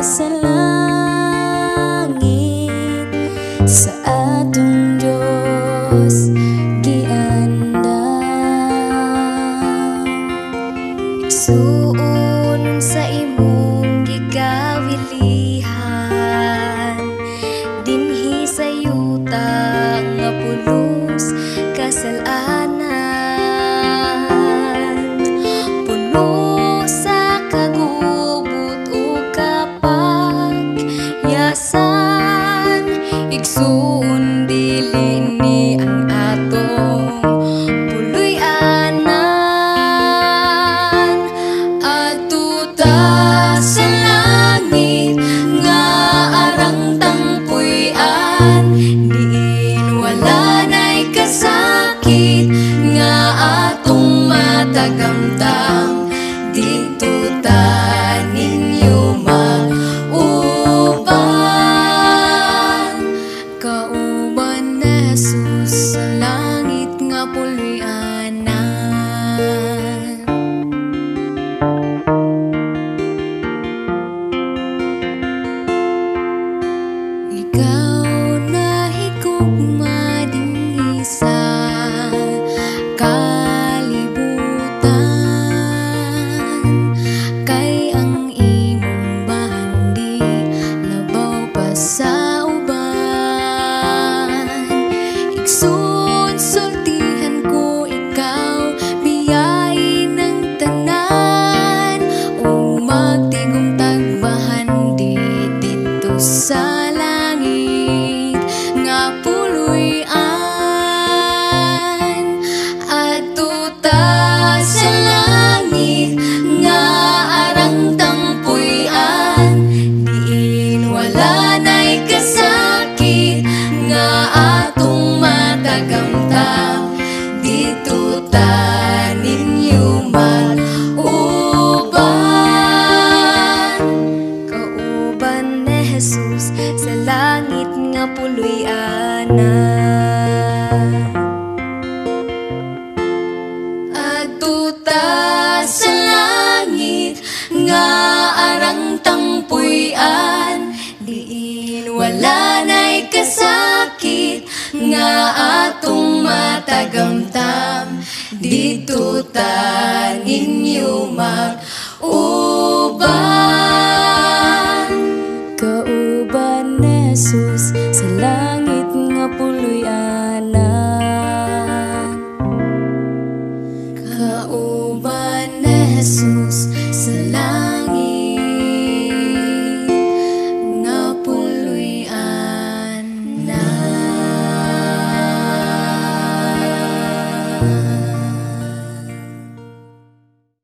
sa langit, sa atong Diyos giandam. Igsuon sa imong gikawilihan, dinhi sa yuta nga pulos kasalanan. Puno sa kagubot o kapagyasan, igsuon dili ni ang atong puloy-anan. Adto ta sa langit nga arang tangpuy-an, diin wala na'y kasakit nga atong matagamtam. Dito ta ninyo mauban, kauban na Jesus sa langit nga puloy-anan. Ikaw na higugma dinhi sa kalibutan, kay ang imong bahandi labaw pa sa uban. Igsoon sultihan ko ikaw, biyay ng tanan, o magtigong tagbahandi dito sa langit nga puloy-an. Adto ta sa langit nga arang tangpuy-an, diin wala na'y kasakit nga atong matagamtam. Dito ta ninyo mauban, kauban ni Jesus sa langit nga puloy-anan. Adto ta sa langit nga arang tangpuy-an, diin wala na'y kasakit nga atong matagamtam. Dito ta ninyo